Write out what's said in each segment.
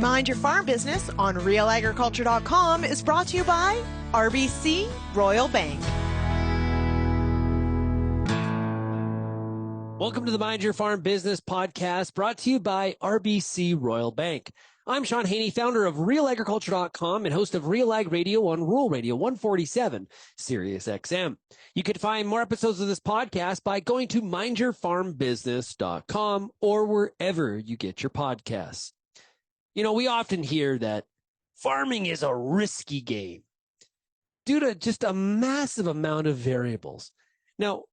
Mind Your Farm Business on RealAgriculture.com is brought to you by RBC Royal Bank. Welcome to the Mind Your Farm Business podcast brought to you by RBC Royal Bank. I'm Shaun Haney, founder of RealAgriculture.com and host of Real Ag Radio on Rural Radio 147, Sirius XM. You can find more episodes of this podcast by going to mindyourfarmbusiness.com or wherever you get your podcasts. You know, we often hear that farming is a risky game due to just a massive amount of variables. Now,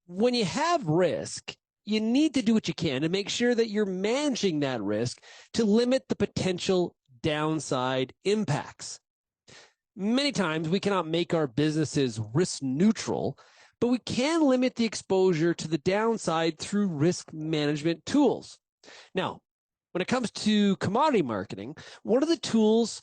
when you have risk, you need to do what you can to make sure that you're managing that risk to limit the potential downside impacts. Many times we cannot make our businesses risk neutral, but we can limit the exposure to the downside through risk management tools. Now, when it comes to commodity marketing, one of the tools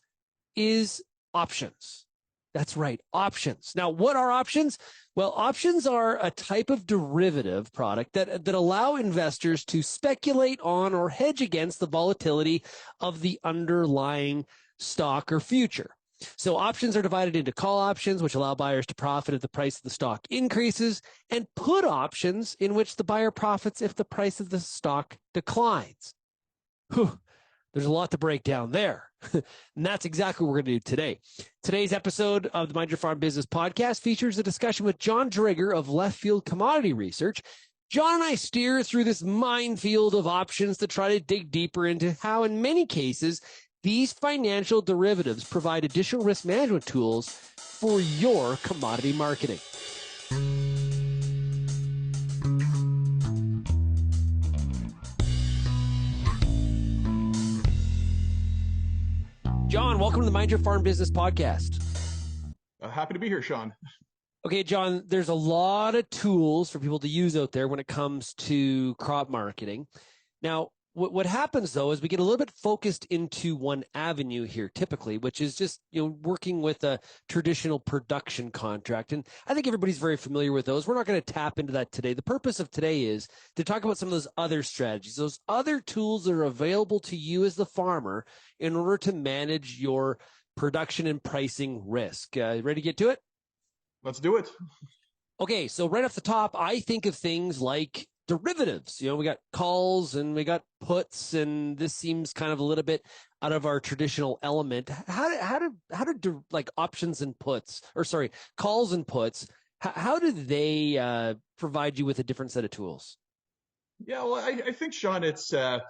is options. That's right, options. Now, what are options? Well, options are a type of derivative product that allow investors to speculate on or hedge against the volatility of the underlying stock or future. So options are divided into call options, which allow buyers to profit if the price of the stock increases, and put options in which the buyer profits if the price of the stock declines. Whew. There's a lot to break down there. And that's exactly what we're going to do today. Today's episode of the Mind Your Farm Business podcast features a discussion with Jon Driedger of Leftfield Commodity Research. Jon and I steer through this minefield of options to try to dig deeper into how, in many cases, these financial derivatives provide additional risk management tools for your commodity marketing. Jon, welcome to the Mind Your Farm Business podcast. Happy to be here, Shaun. Okay, Jon, there's a lot of tools for people to use out there when it comes to crop marketing. Now, what happens, though, is we get a little bit focused into one avenue here, typically, which is just working with a traditional production contract. And I think everybody's very familiar with those. We're not going to tap into that today. The purpose of today is to talk about some of those other strategies, those other tools that are available to you as the farmer in order to manage your production and pricing risk. Ready to get to it? Let's do it. Okay, so right off the top, I think of things like derivatives. We got calls and we got puts, and this seems kind of a little bit out of our traditional element. How do like options and puts, or sorry, calls and puts, how do they provide you with a different set of tools? Yeah, well, I think, Shaun, it's there's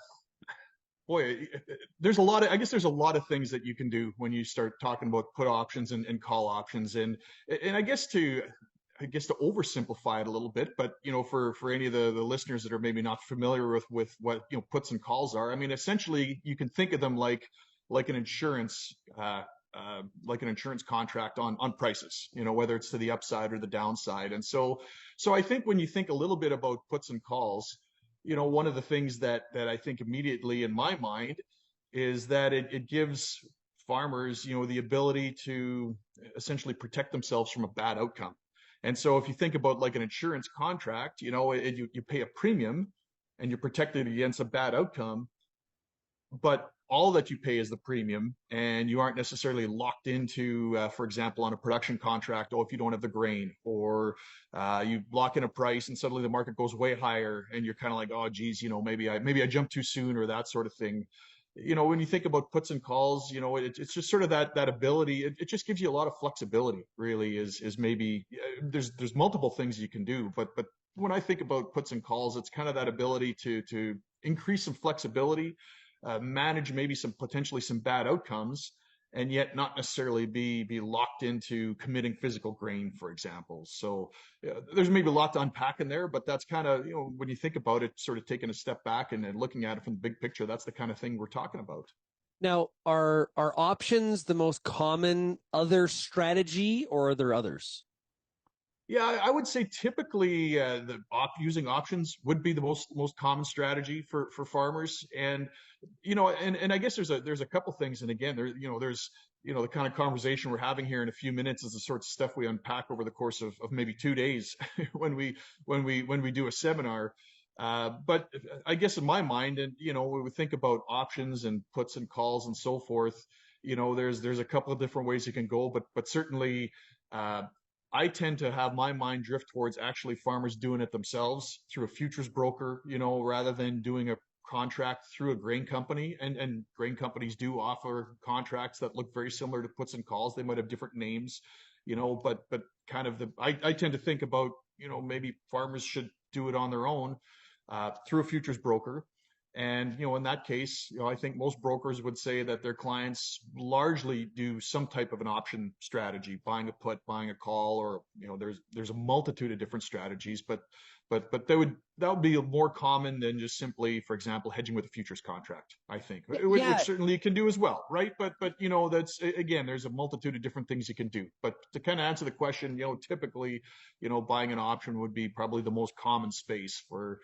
a lot of things that you can do when you start talking about put options and call options, and I guess to oversimplify it a little bit, but for any of the listeners that are maybe not familiar with what puts and calls are, I mean, essentially you can think of them like an insurance contract on prices, whether it's to the upside or the downside. And so I think when you think a little bit about puts and calls, one of the things that I think immediately in my mind is that it gives farmers the ability to essentially protect themselves from a bad outcome. And so if you think about like an insurance contract, you pay a premium and you're protected against a bad outcome, but all that you pay is the premium, and you aren't necessarily locked into, for example, on a production contract, if you don't have the grain, or you lock in a price and suddenly the market goes way higher and you're kind of like, oh, geez, maybe I jumped too soon, or that sort of thing. When you think about puts and calls, it's just sort of that ability. It just gives you a lot of flexibility, really, is maybe there's multiple things you can do. But when I think about puts and calls, it's kind of that ability to increase some flexibility, manage maybe potentially some bad outcomes, and yet not necessarily be locked into committing physical grain, for example. So there's maybe a lot to unpack in there, but that's kind of, when you think about it, sort of taking a step back and looking at it from the big picture, that's the kind of thing we're talking about. Now, are options the most common other strategy, or are there others? Yeah, I would say typically using options would be the most common strategy for farmers, and I guess there's a couple things, and again, there's the kind of conversation we're having here in a few minutes is the sort of stuff we unpack over the course of maybe 2 days when we do a seminar. But I guess in my mind, and when we think about options and puts and calls and so forth, there's a couple of different ways you can go, but certainly I tend to have my mind drift towards actually farmers doing it themselves through a futures broker, rather than doing a contract through a grain company. And grain companies do offer contracts that look very similar to puts and calls. They might have different names, but kind of I tend to think about, maybe farmers should do it on their own through a futures broker. And, in that case, I think most brokers would say that their clients largely do some type of an option strategy, buying a put, buying a call, or, there's a multitude of different strategies, but that would be more common than just simply, for example, hedging with a futures contract, I think, which certainly you can do as well, right? But that's, again, there's a multitude of different things you can do. But to kind of answer the question, typically, buying an option would be probably the most common space for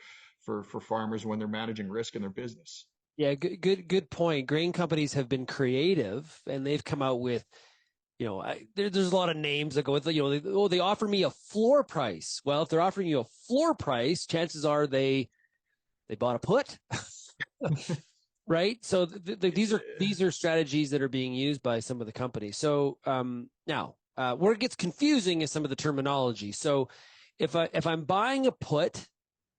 farmers when they're managing risk in their business. Yeah, good point. Grain companies have been creative, and they've come out with, there's a lot of names that go with, they offer me a floor price. Well, if they're offering you a floor price, chances are they bought a put, right? So these are strategies that are being used by some of the companies. So now, where it gets confusing is some of the terminology. So if I'm buying a put,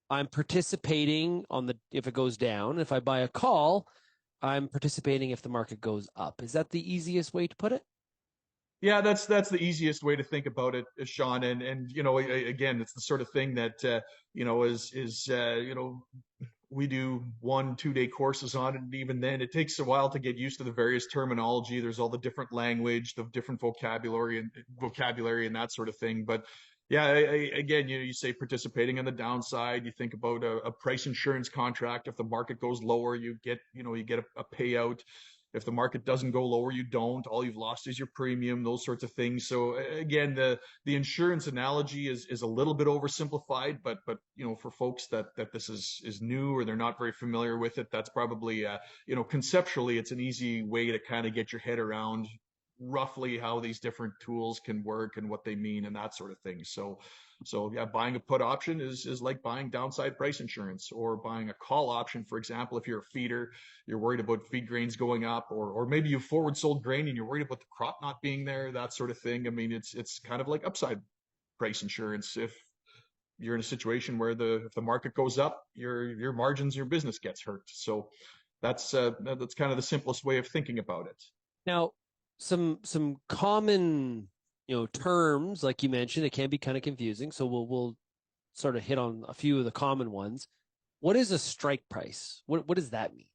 I'm participating if it goes down. If I buy a call, I'm participating if the market goes up. Is that the easiest way to put it? Yeah, that's the easiest way to think about it, Shaun. And again, it's the sort of thing that we do 1-2 day courses on, and even then it takes a while to get used to the various terminology. There's all the different language, the different vocabulary and that sort of thing. But yeah, again, you say participating on the downside. You think about a price insurance contract. If the market goes lower, you get a payout. If the market doesn't go lower, you don't. All you've lost is your premium, those sorts of things. So again, the insurance analogy is a little bit oversimplified, but for folks that this is new or they're not very familiar with it, that's probably conceptually it's an easy way to kind of get your head around roughly how these different tools can work and what they mean and that sort of thing. So yeah, buying a put option is like buying downside price insurance, or buying a call option, for example. If you're a feeder, you're worried about feed grains going up, or maybe you forward sold grain and you're worried about the crop not being there, that sort of thing. I mean, it's kind of like upside price insurance. If you're in a situation where if the market goes up, your margins, your business gets hurt. So that's kind of the simplest way of thinking about it. Now, some common terms, like you mentioned, it can be kind of confusing. So we'll sort of hit on a few of the common ones. What is a strike price? What does that mean?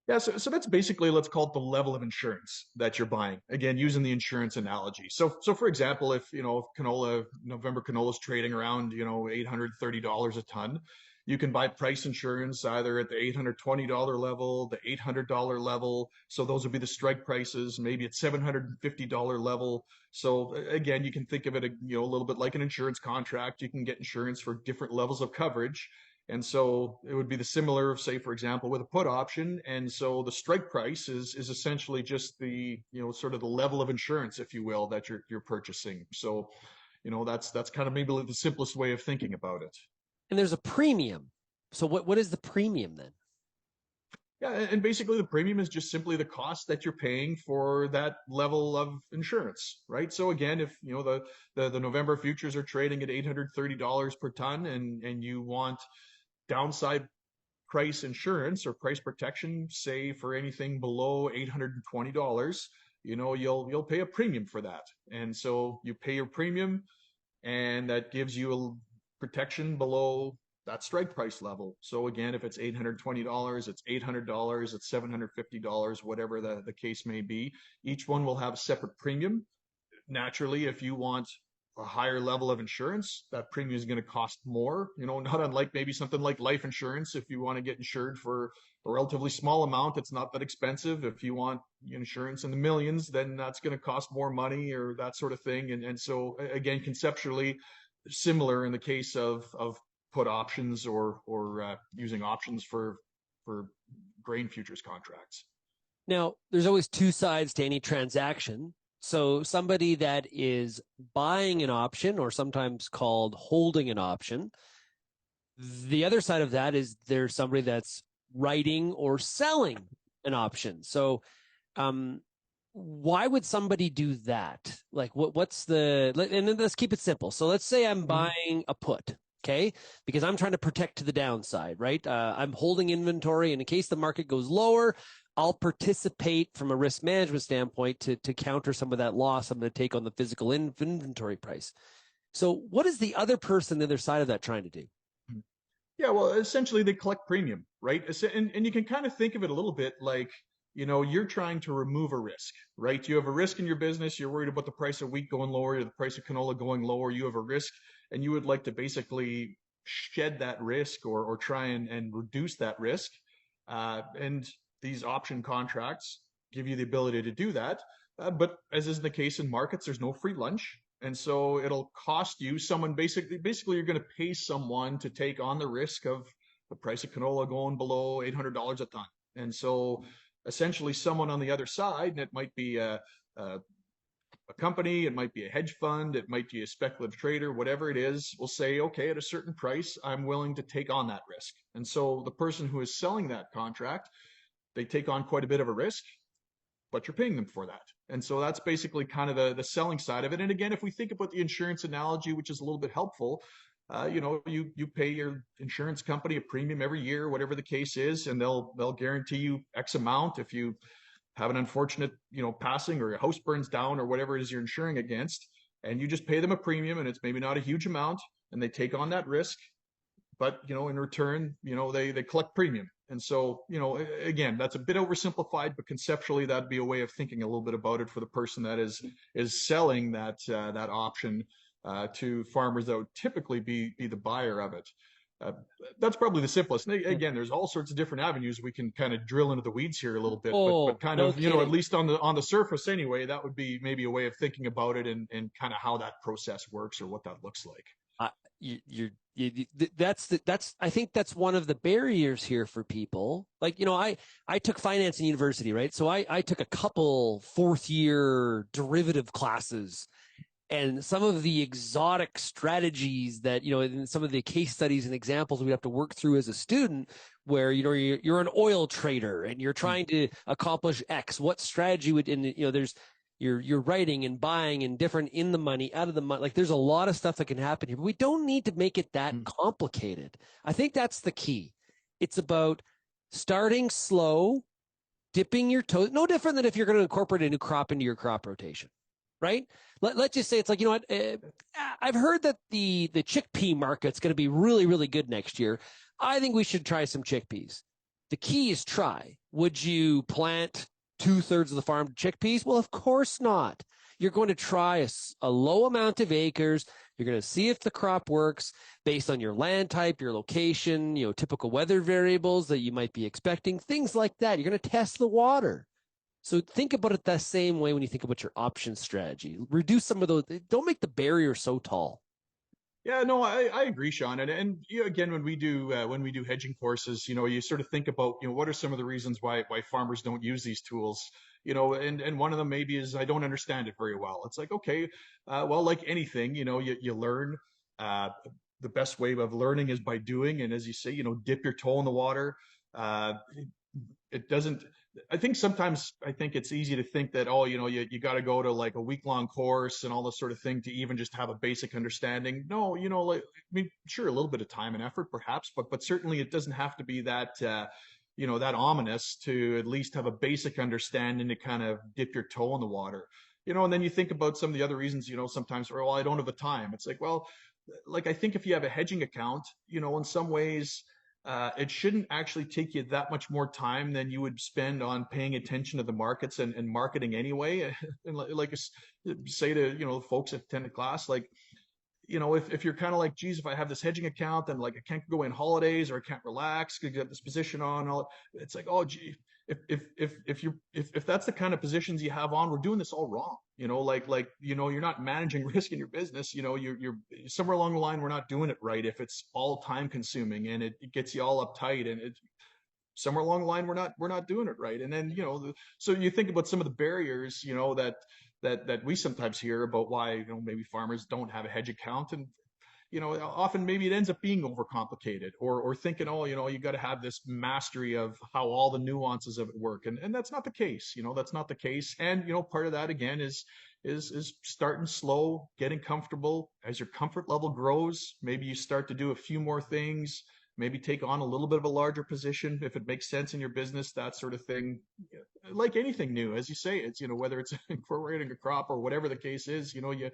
Yeah, so that's basically, let's call it the level of insurance that you're buying. Again, using the insurance analogy. So for example, if November canola is trading around $830 a ton, you can buy price insurance either at the $820 level, the $800 level. So those would be the strike prices, maybe at $750 level. So again, you can think of it a little bit like an insurance contract. You can get insurance for different levels of coverage. And so it would be the similar, say, for example, with a put option. And so the strike price is essentially just the, sort of the level of insurance, if you will, that you're purchasing. So, that's kind of maybe the simplest way of thinking about it. And there's a premium. So what is the premium then? Yeah, and basically the premium is just simply the cost that you're paying for that level of insurance, right? So again, if the November futures are trading at $830 per ton, and you want downside price insurance or price protection, say for anything below $820, you'll pay a premium for that. And so you pay your premium, and that gives you a protection below that strike price level. So again, if it's $820, it's $800, it's $750, whatever the case may be. Each one will have a separate premium. Naturally, if you want a higher level of insurance, that premium is going to cost more, not unlike maybe something like life insurance. If you want to get insured for a relatively small amount, it's not that expensive. If you want insurance in the millions, then that's going to cost more money, or that sort of thing. And so again, conceptually similar in the case of put options or using options for grain futures contracts. Now, there's always two sides to any transaction. So somebody that is buying an option, or sometimes called holding an option, The other side of that is there's somebody that's writing or selling an option. So, why would somebody do that? Like, what's the, and then let's keep it simple. So let's say I'm buying a put, okay? Because I'm trying to protect to the downside, right? I'm holding inventory, and in case the market goes lower, I'll participate from a risk management standpoint to counter some of that loss I'm going to take on the physical inventory price. So what is the other person, the other side of that, trying to do? Yeah, well, essentially they collect premium, right? And you can kind of think of it a little bit like, you're trying to remove a risk, right? You have a risk in your business. You're worried about the price of wheat going lower, or the price of canola going lower. You have a risk, and you would like to basically shed that risk or try and reduce that risk. And these option contracts give you the ability to do that. But as is the case in markets, there's no free lunch. And so it'll cost you someone basically you're going to pay someone to take on the risk of the price of canola going below $800 a ton. And so essentially someone on the other side, and it might be a company, it might be a hedge fund, it might be a speculative trader, whatever it is, will say, okay, at a certain price, I'm willing to take on that risk. And so the person who is selling that contract, they take on quite a bit of a risk, but you're paying them for that. And so that's basically kind of the selling side of it. And again, if we think about the insurance analogy, which is a little bit helpful, you pay your insurance company a premium every year, whatever the case is, and they'll guarantee you X amount if you have an unfortunate, passing, or your house burns down, or whatever it is you're insuring against, and you just pay them a premium, and it's maybe not a huge amount, and they take on that risk, but in return, they collect premium. And so, again, that's a bit oversimplified, but conceptually that'd be a way of thinking a little bit about it for the person that is selling that option to farmers that would typically be the buyer of it. That's probably the simplest. And again, there's all sorts of different avenues. We can kind of drill into the weeds here a little bit, but kind of, at least on the surface anyway, that would be maybe a way of thinking about it and kind of how that process works or what that looks like. I think that's one of the barriers here for people. Like, I took finance in university, right? So I took a couple fourth year derivative classes, and some of the exotic strategies that, in some of the case studies and examples we have to work through as a student, where, you're an oil trader and you're trying to accomplish X, what strategy would, and there's, you're writing and buying and different in the money, out of the money. Like, there's a lot of stuff that can happen here, but we don't need to make it that complicated. I think that's the key. It's about starting slow, dipping your toes, no different than if you're going to incorporate a new crop into your crop rotation, right? Let's just say it's like, I've heard that the chickpea market's going to be really, really good next year. I think we should try some chickpeas. The key is try. Would you plant 2/3 of the farm to chickpeas? Well, of course not. You're going to try a low amount of acres. You're going to see if the crop works based on your land type, your location, typical weather variables that you might be expecting, things like that. You're going to test the water. So think about it that same way when you think about your option strategy. Reduce some of those. Don't make the barrier so tall. Yeah, no, I agree, Shaun. And again, when we do hedging courses, you sort of think about, what are some of the reasons why farmers don't use these tools, and one of them maybe is I don't understand it very well. It's like, okay, well, like anything, you learn. The best way of learning is by doing, and as you say, dip your toe in the water. It doesn't. I think sometimes it's easy to think that, you got to go to like a week-long course and all this sort of thing to even just have a basic understanding. No, sure, a little bit of time and effort perhaps, but certainly it doesn't have to be that, that ominous to at least have a basic understanding to kind of dip your toe in the water. And then you think about some of the other reasons, sometimes, well, I don't have the time. It's like, well, like I think if you have a hedging account, in some ways, it shouldn't actually take you that much more time than you would spend on paying attention to the markets and marketing anyway. And like say to, folks that attend the class, like, if you're kind of like, geez, if I have this hedging account, then like I can't go in holidays or I can't relax because get this position on. It's like, oh, gee, if that's the kind of positions you have on, we're doing this all wrong. You're not managing risk in your business. You're somewhere along the line, we're not doing it right. If it's all time consuming and it gets you all uptight, and it somewhere along the line, we're not doing it right. And then, so you think about some of the barriers, that we sometimes hear about why, maybe farmers don't have a hedge account. And often maybe it ends up being overcomplicated, or thinking, oh, you got to have this mastery of how all the nuances of it work. And that's not the case. That's not the case. And, part of that again is starting slow, getting comfortable. As your comfort level grows, maybe you start to do a few more things, maybe take on a little bit of a larger position if it makes sense in your business, that sort of thing. Like anything new, as you say, it's, whether it's incorporating a crop or whatever the case is, you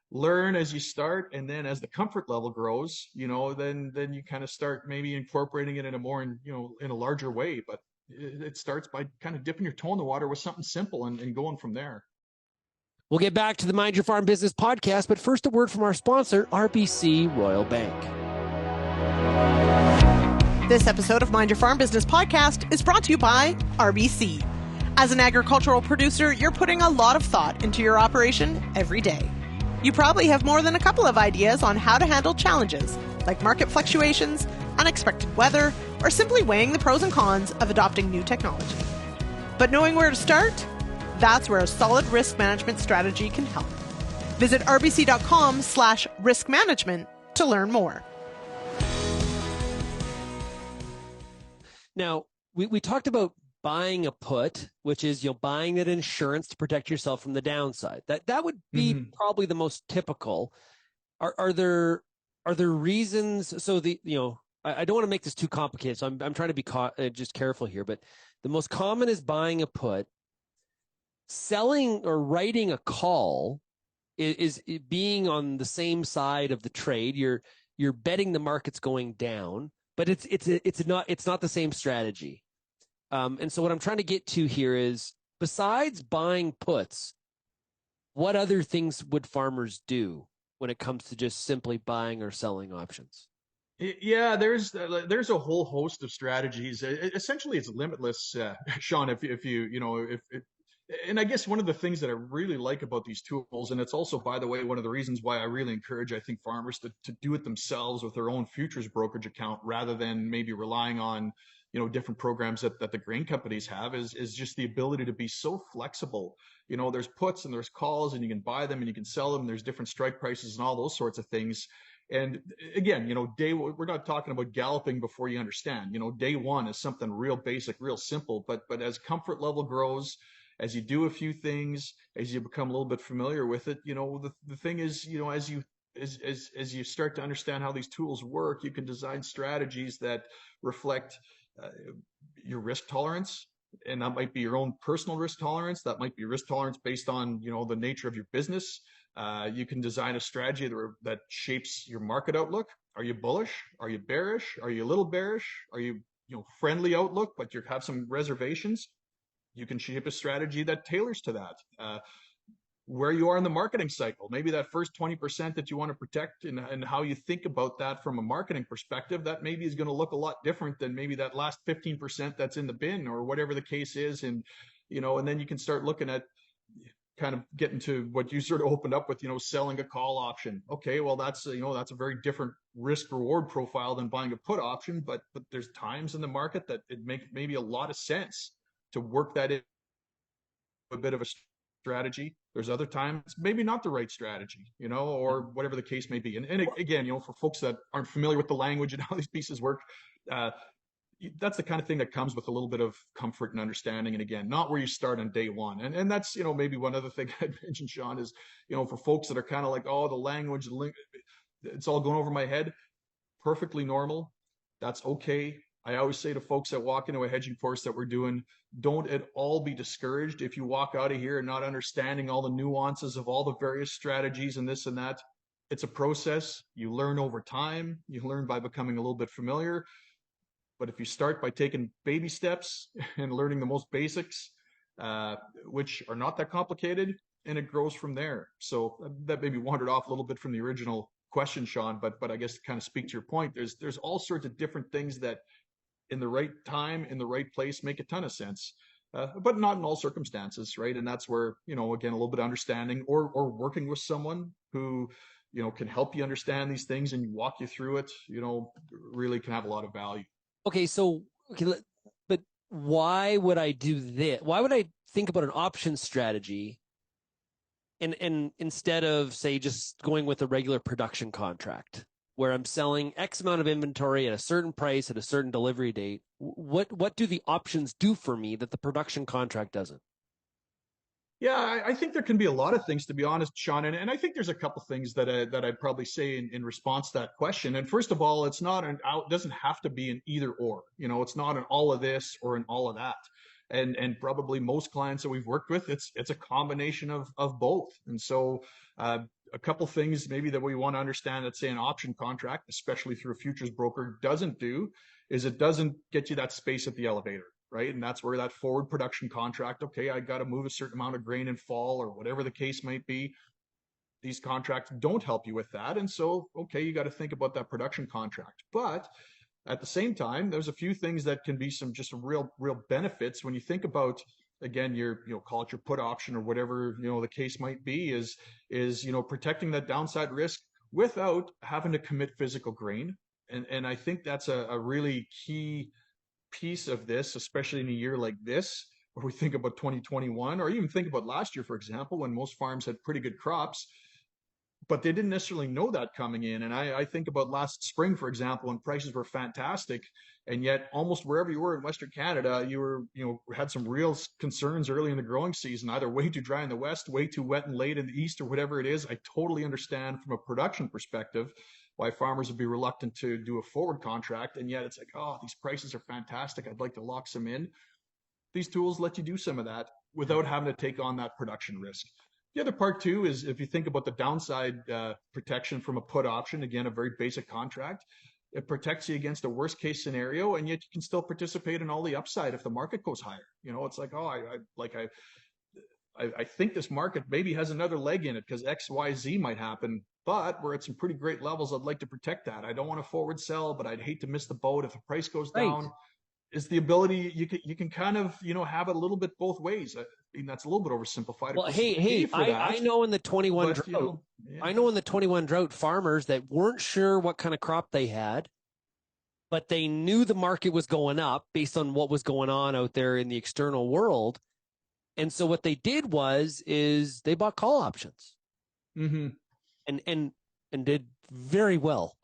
learn as you start, and then as the comfort level grows, then you kind of start maybe incorporating it in a more, in a larger way. But it starts by kind of dipping your toe in the water with something simple and going from there. We'll get back to the Mind Your Farm Business podcast, but first a word from our sponsor, RBC Royal Bank. This episode of Mind Your Farm Business podcast is brought to you by RBC. As an agricultural producer, you're putting a lot of thought into your operation every day. You probably have more than a couple of ideas on how to handle challenges like market fluctuations, unexpected weather, or simply weighing the pros and cons of adopting new technology. But knowing where to start? That's where a solid risk management strategy can help. Visit rbc.com/risk management to learn more. Now, we talked about buying a put, which is, buying that insurance to protect yourself from the downside. That would be probably the most typical. Are there reasons? So I don't want to make this too complicated, so I'm trying to be just careful here. But the most common is buying a put. Selling or writing a call is being on the same side of the trade. You're betting the market's going down, but it's not the same strategy. And so what I'm trying to get to here is, besides buying puts, what other things would farmers do when it comes to just simply buying or selling options? Yeah, there's a whole host of strategies. Essentially, it's limitless, Shaun. And I guess one of the things that I really like about these tools, and it's also, by the way, one of the reasons why I really encourage, I think, farmers to do it themselves with their own futures brokerage account rather than maybe relying on, different programs that the grain companies have, is just the ability to be so flexible. There's puts and there's calls, and you can buy them and you can sell them. There's different strike prices and all those sorts of things. And again, we're not talking about galloping before you understand. Day one is something real basic, real simple. But as comfort level grows, as you do a few things, as you become a little bit familiar with it, the thing is, as you start to understand how these tools work, you can design strategies that reflect your risk tolerance. And that might be your own personal risk tolerance. That might be risk tolerance based on, the nature of your business. You can design a strategy that shapes your market outlook. Are you bullish? Are you bearish? Are you a little bearish? Are you, friendly outlook, but you have some reservations? You can shape a strategy that tailors to that. Where you are in the marketing cycle, maybe that first 20% that you want to protect, and how you think about that from a marketing perspective, that maybe is going to look a lot different than maybe that last 15% that's in the bin, or whatever the case is. And, and then you can start looking at kind of getting to what you sort of opened up with, selling a call option. Okay, well, that's a very different risk reward profile than buying a put option, but there's times in the market that it makes maybe a lot of sense to work that in a bit of a strategy. There's other times maybe not the right strategy, or whatever the case may be. And again, for folks that aren't familiar with the language and how these pieces work, that's the kind of thing that comes with a little bit of comfort and understanding. And again, not where you start on day one. And that's, maybe one other thing I'd mention, Shaun, is, for folks that are kind of like, oh, the language, it's all going over my head. Perfectly normal. That's okay. I always say to folks that walk into a hedging course that we're doing, don't at all be discouraged if you walk out of here not understanding all the nuances of all the various strategies and this and that. It's a process. You learn over time. You learn by becoming a little bit familiar. But if you start by taking baby steps and learning the most basics, which are not that complicated, and it grows from there. So that maybe wandered off a little bit from the original question, Shaun, but I guess to kind of speak to your point, there's all sorts of different things that in the right time, in the right place, make a ton of sense, but not in all circumstances, right? And that's where, again, a little bit of understanding or working with someone who, can help you understand these things and walk you through it, really can have a lot of value. But why would I do this? Why would I think about an option strategy And instead of, say, just going with a regular production contract where I'm selling X amount of inventory at a certain price at a certain delivery date, what do the options do for me that the production contract doesn't? Yeah, I think there can be a lot of things, to be honest, Shaun, and I think there's a couple things that I'd probably say in response to that question. And first of all, it's not an out, doesn't have to be an either or. It's not an all of this or an all of that. And probably most clients that we've worked with, it's a combination of both. And so a couple things maybe that we want to understand that, say, an option contract, especially through a futures broker, doesn't do is it doesn't get you that space at the elevator. Right. And that's where that forward production contract, okay, I got to move a certain amount of grain in fall or whatever the case might be. These contracts don't help you with that. And so, okay, you got to think about that production contract. But at the same time, there's a few things that can be some real benefits when you think about, again, your, call it your put option or whatever, the case might be, is protecting that downside risk without having to commit physical grain. And I think that's a really key piece of this, especially in a year like this, where we think about 2021, or even think about last year, for example, when most farms had pretty good crops, but they didn't necessarily know that coming in. And I think about last spring, for example, when prices were fantastic, and yet almost wherever you were in Western Canada, had some real concerns early in the growing season, either way too dry in the West, way too wet and late in the East, or whatever it is. I totally understand from a production perspective why farmers would be reluctant to do a forward contract. And yet it's like, oh, these prices are fantastic, I'd like to lock some in. These tools let you do some of that without having to take on that production risk. The other part too is if you think about the downside protection from a put option, again, a very basic contract, it protects you against a worst case scenario, and yet you can still participate in all the upside if the market goes higher. It's like, oh, I think this market maybe has another leg in it because X, Y, Z might happen, but we're at some pretty great levels. I'd like to protect that. I don't want to forward sell, but I'd hate to miss the boat if the price goes down. Is the ability you can kind of have it a little bit both ways. I mean, that's a little bit oversimplified. Well, I know in the 21 drought, I know in the 21 drought, farmers that weren't sure what kind of crop they had, but they knew the market was going up based on what was going on out there in the external world. And so what they did is they bought call options, and did very well.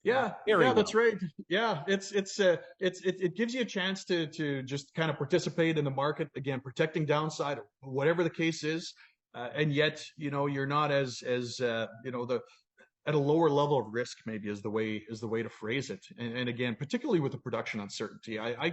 Yeah, that's right. Yeah, it gives you a chance to just kind of participate in the market, again, protecting downside, whatever the case is, and yet you're not as at a lower level of risk, maybe is the way to phrase it. And again, particularly with the production uncertainty, I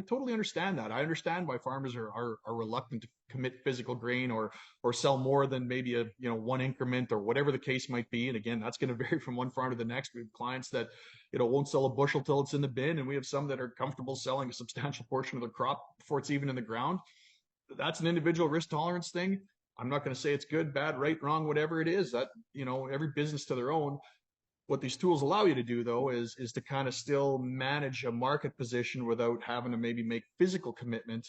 totally understand that. I understand why farmers are reluctant to commit physical grain or sell more than maybe a one increment or whatever the case might be. And again, that's going to vary from one farm to the next. We have clients that won't sell a bushel till it's in the bin, and we have some that are comfortable selling a substantial portion of the crop before it's even in the ground. That's an individual risk tolerance thing. I'm not going to say it's good, bad, right, wrong, whatever it is. That every business to their own. What these tools allow you to do, though, is to kind of still manage a market position without having to maybe make physical commitment.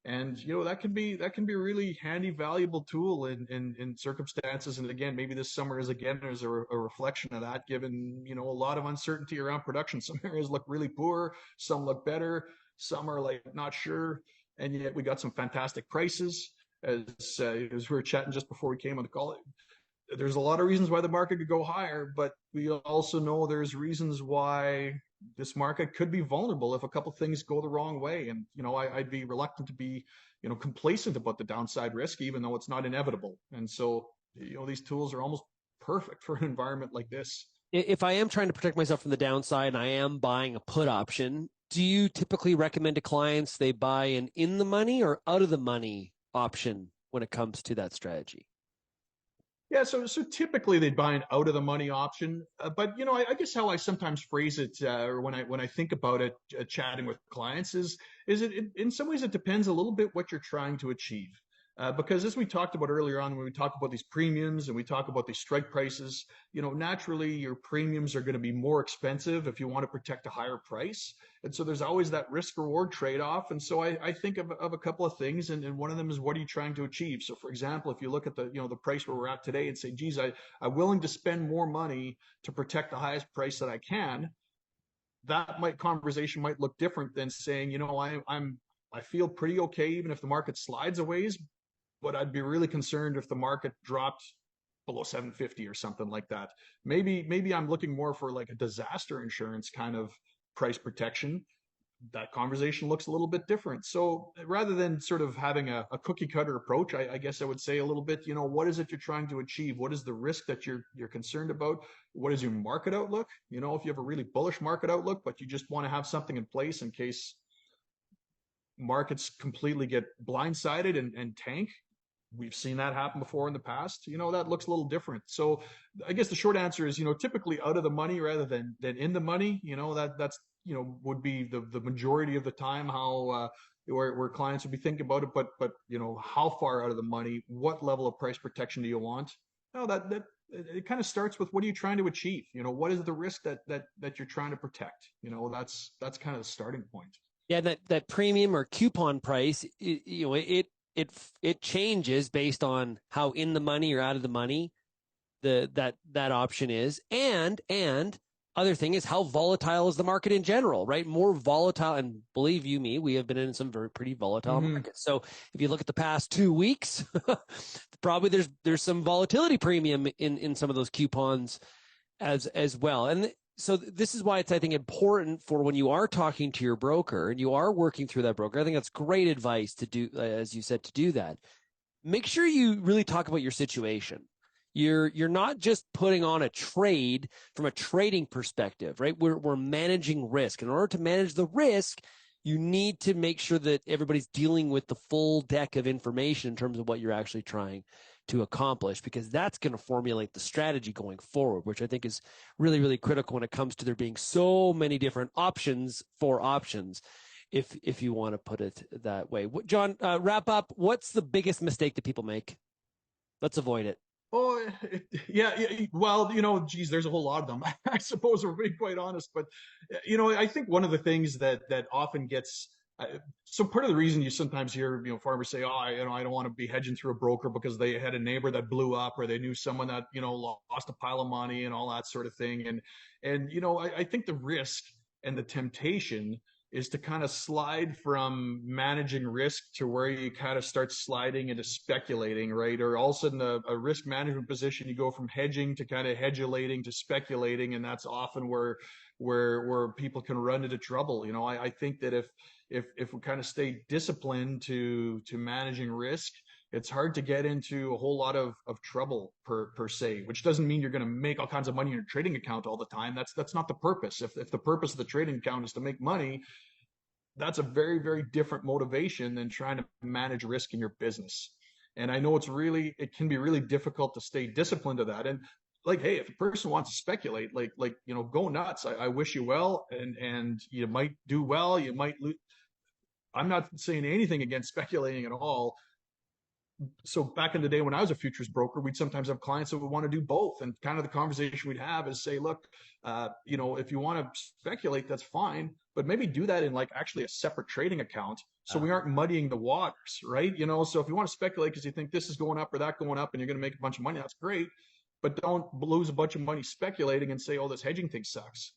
And that can be a really handy, valuable tool in circumstances. And again, maybe this summer is a reflection of that. Given a lot of uncertainty around production, some areas look really poor, some look better, some are like not sure, and yet we got some fantastic prices. As we were chatting just before we came on the call, there's a lot of reasons why the market could go higher, but we also know there's reasons why this market could be vulnerable if a couple things go the wrong way. And I'd be reluctant to be complacent about the downside risk, even though it's not inevitable. And so these tools are almost perfect for an environment like this. If I am trying to protect myself from the downside and I am buying a put option, do you typically recommend to clients they buy an in the money or out of the money option when it comes to that strategy? Yeah, so typically they'd buy an out of the money option, but I guess how I sometimes phrase it, or when I think about it, chatting with clients is it in some ways it depends a little bit what you're trying to achieve. Because as we talked about earlier on, when we talk about these premiums and we talk about these strike prices, naturally your premiums are going to be more expensive if you want to protect a higher price. And so there's always that risk reward trade-off. And so I think of a couple of things, and one of them is, what are you trying to achieve? So for example, if you look at the price where we're at today and say, geez, I'm willing to spend more money to protect the highest price that I can, that conversation might look different than saying, I feel pretty okay even if the market slides a ways, but I'd be really concerned if the market dropped below 750 or something like that. Maybe I'm looking more for like a disaster insurance kind of price protection. That conversation looks a little bit different. So rather than sort of having a cookie cutter approach, I guess I would say a little bit, what is it you're trying to achieve? What is the risk that you're concerned about? What is your market outlook? If you have a really bullish market outlook, but you just want to have something in place in case markets completely get blindsided and tank. We've seen that happen before in the past. That looks a little different. So I guess the short answer is, typically out of the money rather than in the money. That's would be the majority of the time how where clients would be thinking about it. But how far out of the money? What level of price protection do you want? No, that it kind of starts with what are you trying to achieve? What is the risk that you're trying to protect? That's kind of the starting point. Yeah, that premium or coupon price, it changes based on how in the money or out of the money that option is, and other thing is how volatile is the market in general, right? More volatile, and believe you me, we have been in some pretty volatile markets. So if you look at the past 2 weeks, probably there's some volatility premium in some of those coupons as well. And so this is why it's, I think, important for when you are talking to your broker and you are working through that broker. I think that's great advice to do, as you said, to do that. Make sure you really talk about your situation. You're not just putting on a trade from a trading perspective, right? We're managing risk. In order to manage the risk, you need to make sure that everybody's dealing with the full deck of information in terms of what you're actually trying to accomplish, because that's going to formulate the strategy going forward, which I think is really, really critical when it comes to there being so many different options for options, if you want to put it that way. John, wrap up. What's the biggest mistake that people make? Let's avoid it. Oh, yeah. Well, geez, there's a whole lot of them, I suppose, we're being quite honest. But, I think one of the things that often gets, so part of the reason you sometimes hear, farmers say, oh, I don't want to be hedging through a broker because they had a neighbor that blew up, or they knew someone that, lost a pile of money and all that sort of thing. And I think the risk and the temptation is to kind of slide from managing risk to where you kind of start sliding into speculating, right? Or all of a sudden a risk management position, you go from hedging to kind of hedulating to speculating. And that's often where people can run into trouble. I think that if we kind of stay disciplined to managing risk, it's hard to get into a whole lot of trouble per se, which doesn't mean you're going to make all kinds of money in your trading account all the time. That's not the purpose. If the purpose of the trading account is to make money, that's a very, very different motivation than trying to manage risk in your business. And I know it can be really difficult to stay disciplined to that. And like, hey, if a person wants to speculate, go nuts. I wish you well, and you might do well, you might lose. I'm not saying anything against speculating at all. So back in the day when I was a futures broker, we'd sometimes have clients that would want to do both. And kind of the conversation we'd have is say, look, if you want to speculate, that's fine, but maybe do that in actually a separate trading account. So we aren't muddying the waters, right? So if you want to speculate because you think this is going up or that going up and you're going to make a bunch of money, that's great. But don't lose a bunch of money speculating and say, oh, this hedging thing sucks.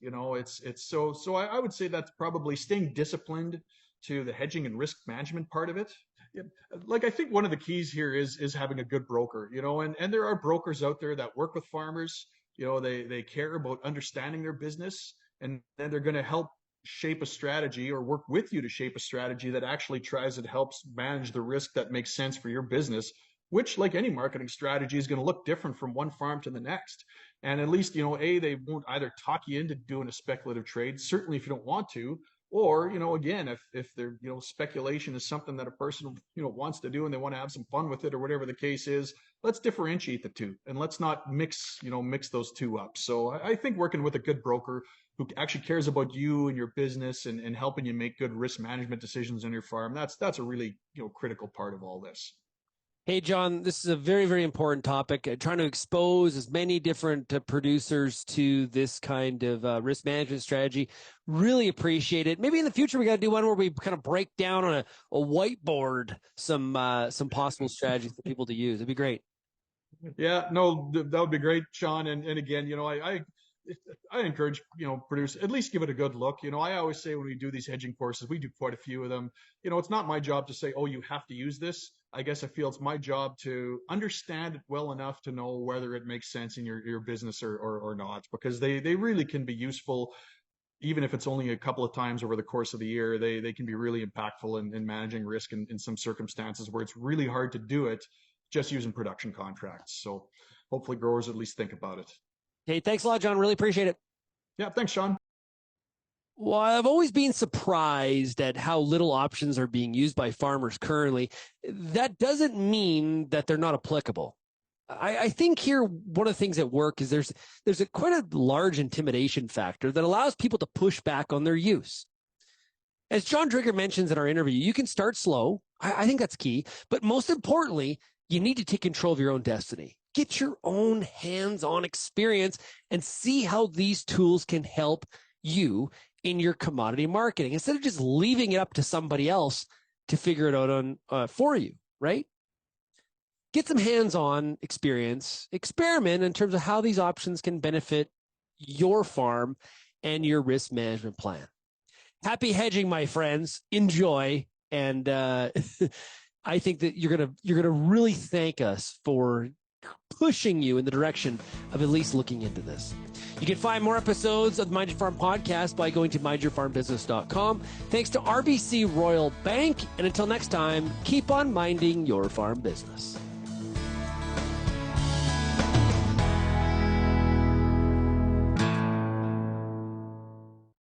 So I would say that's probably staying disciplined to the hedging and risk management part of it. Yeah. I think one of the keys here is having a good broker, and there are brokers out there that work with farmers. They care about understanding their business, and then they're going to help shape a strategy or work with you to shape a strategy that actually tries and helps manage the risk that makes sense for your business, which, like any marketing strategy, is going to look different from one farm to the next. And at least, they won't either talk you into doing a speculative trade, certainly if you don't want to, or, again, if they're, speculation is something that a person, wants to do and they want to have some fun with it or whatever the case is, let's differentiate the two and let's not mix those two up. So I think working with a good broker who actually cares about you and your business and helping you make good risk management decisions on your farm, that's a really, critical part of all this. Hey, John, this is a very, very important topic. Trying to expose as many different producers to this kind of risk management strategy. Really appreciate it. Maybe in the future we got to do one where we kind of break down on a whiteboard some possible strategies for people to use. It'd be great. Yeah, no, that would be great, Shaun. And again, I encourage, producers, at least give it a good look. I always say when we do these hedging courses, we do quite a few of them. It's not my job to say, oh, you have to use this. I guess I feel it's my job to understand it well enough to know whether it makes sense in your business or not, because they really can be useful. Even if it's only a couple of times over the course of the year, they can be really impactful in managing risk in some circumstances where it's really hard to do it just using production contracts. So hopefully growers at least think about it. Hey, thanks a lot, John. Really appreciate it. Yeah, thanks, Shaun. Well, I've always been surprised at how little options are being used by farmers currently. That doesn't mean that they're not applicable. I think here one of the things at work is there's quite a large intimidation factor that allows people to push back on their use. As Jon Driedger mentions in our interview, you can start slow. I think that's key. But most importantly, you need to take control of your own destiny. Get your own hands-on experience and see how these tools can help you in your commodity marketing instead of just leaving it up to somebody else to figure it out for you, right? Get some hands-on experience, experiment in terms of how these options can benefit your farm and your risk management plan. Happy hedging, my friends. Enjoy. And I think that you're gonna really thank us for pushing you in the direction of at least looking into this. You can find more episodes of the Mind Your Farm podcast by going to mindyourfarmbusiness.com. Thanks to RBC Royal Bank. And until next time, keep on minding your farm business.